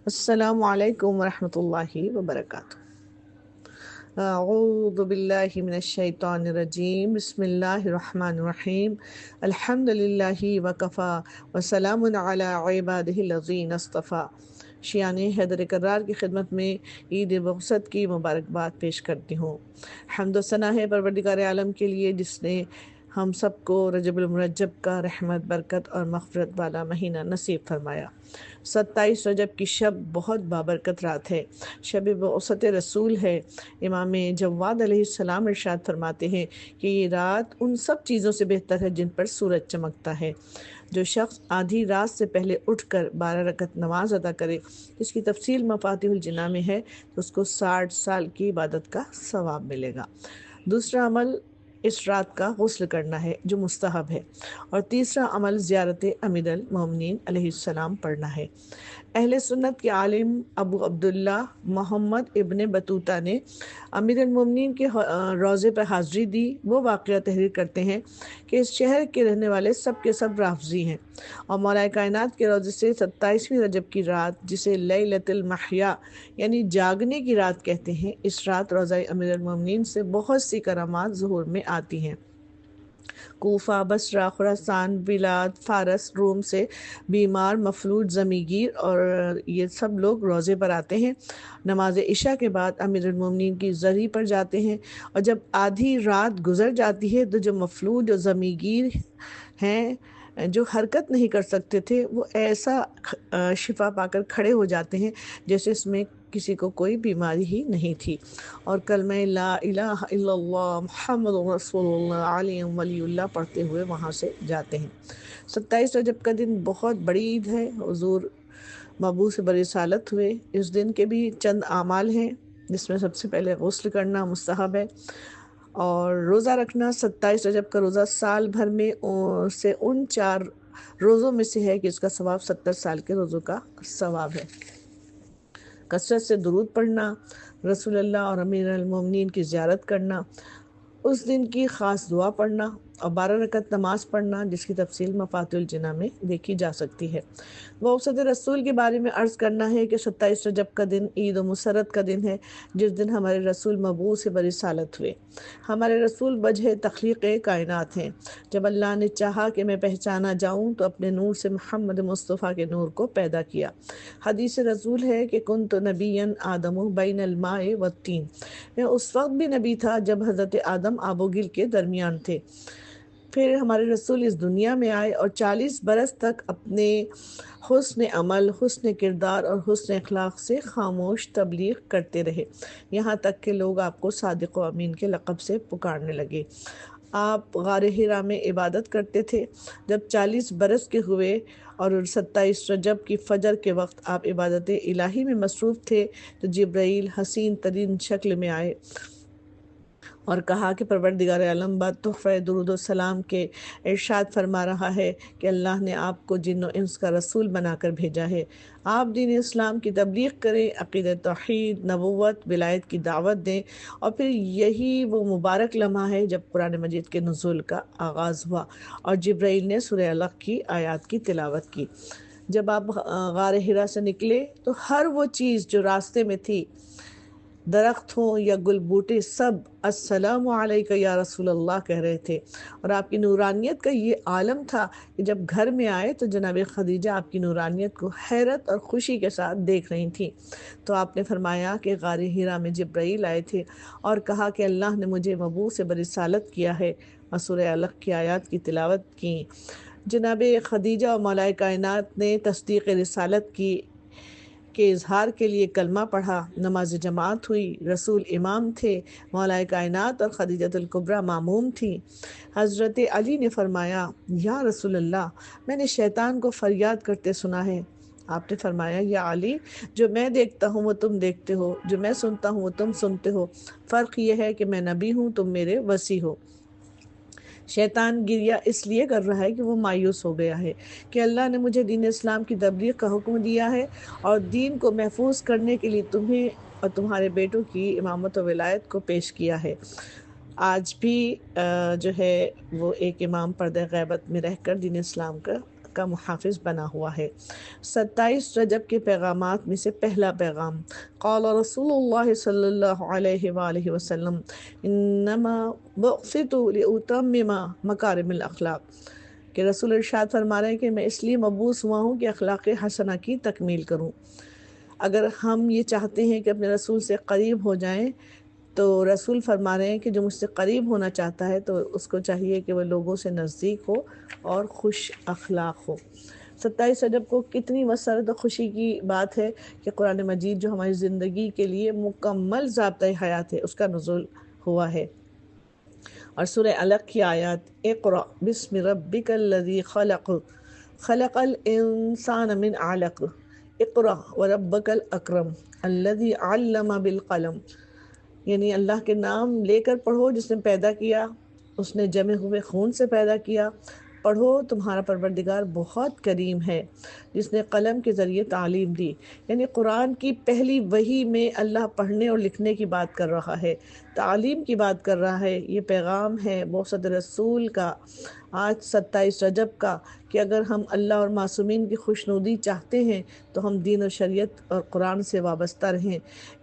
السلام علیکم ورحمۃ اللہ وبرکاتہ۔ اعوذ باللہ من الشیطان الرجیم، بسم اللہ الرحمن الرحیم، الحمد للہ وکفا وسلام علی عبادہ الذین اصطفیٰ۔ شیعان حیدر کرار کی خدمت میں عید بعثت کی مبارکباد پیش کرتی ہوں۔ حمد و ثنا ہے پروردگار عالم کے لیے جس نے ہم سب کو رجب المرجب کا رحمت، برکت اور مغفرت والا مہینہ نصیب فرمایا۔ 27 رجب کی شب بہت بابرکت رات ہے، شب بعثت رسول ہے۔ امام جواد علیہ السلام ارشاد فرماتے ہیں کہ یہ رات ان سب چیزوں سے بہتر ہے جن پر سورج چمکتا ہے۔ جو شخص آدھی رات سے پہلے اٹھ کر 12 رکعت نماز ادا کرے، جس کی تفصیل مفاتیح الجناح میں ہے، تو اس کو 60 سال کی عبادت کا ثواب ملے گا۔ دوسرا عمل اس رات کا غسل کرنا ہے جو مستحب ہے، اور تیسرا عمل زیارت امیر المومنین علیہ السلام پڑھنا ہے۔ اہل سنت کے عالم ابو عبداللہ محمد ابن بطوطہ نے امیر المومنین کے روضے پر حاضری دی۔ وہ واقعہ تحریر کرتے ہیں کہ اس شہر کے رہنے والے سب کے سب رافضی ہیں، اور مولا کائنات کے روضے سے 27ویں رجب کی رات، جسے لیلۃ المحیا یعنی جاگنے کی رات کہتے ہیں، اس رات روضہ امیر المومنین سے بہت سی کرامات ظہور میں آتی ہیں۔ کوفہ، بصرہ، خراسان، بلاد فارس، روم سے بیمار، مفلوج، زمیگیر اور یہ سب لوگ روضے پر آتے ہیں۔ نماز عشاء کے بعد امیر المومنین کی زرعی پر جاتے ہیں، اور جب آدھی رات گزر جاتی ہے تو جو مفلوج اور زمیگیر ہیں، جو حرکت نہیں کر سکتے تھے، وہ ایسا شفا پا کر کھڑے ہو جاتے ہیں جیسے اس میں کسی کو کوئی بیماری ہی نہیں تھی، اور کلمہ لا الہ الا اللہ محمد رسول اللہ علیہ ولی اللہ پڑھتے ہوئے وہاں سے جاتے ہیں۔ 27 رجب کا دن بہت بڑی عید ہے۔ حضور مبعوث برسالت ہوئے۔ اس دن کے بھی چند اعمال ہیں، جس میں سب سے پہلے غسل کرنا مستحب ہے، اور روزہ رکھنا۔ 27 رجب کا روزہ سال بھر میں سے ان 4 روزوں میں سے ہے کہ اس کا ثواب 70 سال کے روزوں کا ثواب ہے۔ کثرت سے درود پڑھنا، رسول اللہ اور امیر المومنین کی زیارت کرنا، اس دن کی خاص دعا پڑھنا، اور 12 رکعت نماز پڑھنا، جس کی تفصیل مفاتیح الجناح میں دیکھی جا سکتی ہے۔ بعثت رسول کے بارے میں عرض کرنا ہے کہ 27 رجب کا دن عید و مسرت کا دن ہے، جس دن ہمارے رسول مبعوث برسالت ہوئے۔ ہمارے رسول وجہ تخلیق کائنات ہیں۔ جب اللہ نے چاہا کہ میں پہچانا جاؤں تو اپنے نور سے محمد مصطفیٰ کے نور کو پیدا کیا۔ حدیث رسول ہے کہ کنت نبیا آدم بین الماء والطین، میں اس وقت بھی نبی تھا جب حضرت آدم آب و گل کے درمیان تھے۔ پھر ہمارے رسول اس دنیا میں آئے اور 40 برس تک اپنے حسن عمل، حسن کردار اور حسن اخلاق سے خاموش تبلیغ کرتے رہے، یہاں تک کہ لوگ آپ کو صادق و امین کے لقب سے پکارنے لگے۔ آپ غار حرا میں عبادت کرتے تھے۔ جب 40 برس کے ہوئے اور 27 رجب کی فجر کے وقت آپ عبادت الہی میں مصروف تھے تو جبرائیل حسین ترین شکل میں آئے اور کہا کہ پروردگار عالم بعد تحفہ درود و سلام کے ارشاد فرما رہا ہے کہ اللہ نے آپ کو جن و انس کا رسول بنا کر بھیجا ہے۔ آپ دین اسلام کی تبلیغ کریں، عقیدہ توحید، نبوت، ولایت کی دعوت دیں، اور پھر یہی وہ مبارک لمحہ ہے جب قرآن مجید کے نزول کا آغاز ہوا اور جبرائیل نے سورہ علق کی آیات کی تلاوت کی۔ جب آپ غار حرا سے نکلے تو ہر وہ چیز جو راستے میں تھی، درخت ہوں یا گل بوٹے، سب السلام علیکہ یا رسول اللہ کہہ رہے تھے، اور آپ کی نورانیت کا یہ عالم تھا کہ جب گھر میں آئے تو جناب خدیجہ آپ کی نورانیت کو حیرت اور خوشی کے ساتھ دیکھ رہی تھیں۔ تو آپ نے فرمایا کہ غار حرا میں جبرائیل آئے تھے اور کہا کہ اللہ نے مجھے مبعوث برسالت کیا ہے، اور سورہ علق کی آیات کی تلاوت کی۔ جناب خدیجہ اور مولا کائنات نے تصدیق رسالت کی کے اظہار کے لیے کلمہ پڑھا، نماز جماعت ہوئی، رسول امام تھے، مولا کائنات اور خدیجۃ الکبریٰ ماموم تھی۔ حضرت علی نے فرمایا، یا رسول اللہ، میں نے شیطان کو فریاد کرتے سنا ہے۔ آپ نے فرمایا، یا علی، جو میں دیکھتا ہوں وہ تم دیکھتے ہو، جو میں سنتا ہوں وہ تم سنتے ہو، فرق یہ ہے کہ میں نبی ہوں، تم میرے وصی ہو۔ شیطان گریہ اس لیے کر رہا ہے کہ وہ مایوس ہو گیا ہے کہ اللہ نے مجھے دین اسلام کی تبلیغ کا حکم دیا ہے اور دین کو محفوظ کرنے کے لیے تمہیں اور تمہارے بیٹوں کی امامت و ولایت کو پیش کیا ہے۔ آج بھی جو ہے وہ ایک امام پردہ غیبت میں رہ کر دین اسلام کا کا محافظ بنا ہوا ہے۔ 27 رجب کے پیغامات میں سے پہلا پیغام، قال رسول اللہ صلی اللہ علیہ وآلہ وسلم انما بعثت لأتمم مکارم الاخلاق، کہ رسول ارشاد فرما رہے ہیں کہ میں اس لیے مبعوث ہوا ہوں کہ اخلاق حسنہ کی تکمیل کروں۔ اگر ہم یہ چاہتے ہیں کہ اپنے رسول سے قریب ہو جائیں تو رسول فرما رہے ہیں کہ جو مجھ سے قریب ہونا چاہتا ہے تو اس کو چاہیے کہ وہ لوگوں سے نزدیک ہو اور خوش اخلاق ہو۔ 27 رجب کو کتنی مسرت و خوشی کی بات ہے کہ قرآن مجید جو ہماری زندگی کے لیے مکمل ضابطۂ حیات ہے اس کا نزول ہوا ہے۔ اور سورہ علق کی آیات، اقرأ بسم ربک الذی خلق خلق الانسان من علق اقرأ وربک الاکرم الذی علم بالقلم، یعنی اللہ کے نام لے کر پڑھو جس نے پیدا کیا، اس نے جمے ہوئے خون سے پیدا کیا، پڑھو تمہارا پروردگار بہت کریم ہے جس نے قلم کے ذریعے تعلیم دی۔ یعنی قرآن کی پہلی وحی میں اللہ پڑھنے اور لکھنے کی بات کر رہا ہے، تعلیم کی بات کر رہا ہے۔ یہ پیغام ہے بعثت رسول کا آج 27 رجب کا، کہ اگر ہم اللہ اور معصومین کی خوشنودی چاہتے ہیں تو ہم دین و شریعت اور قرآن سے وابستہ رہیں،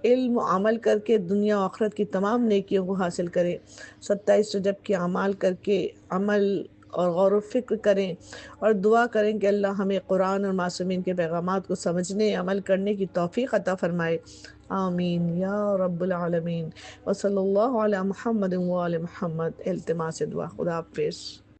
علم و عمل کر کے دنیا و آخرت کی تمام نیکیوں کو حاصل کریں۔ 27 رجب کے اعمال کر کے عمل اور غور و فکر کریں اور دعا کریں کہ اللہ ہمیں قرآن اور معصومین کے پیغامات کو سمجھنے عمل کرنے کی توفیق عطا فرمائے، آمین یا رب العالمین۔ وصلی اللہ علی محمد و آل محمد، التماس دعا۔ خدا حافظ۔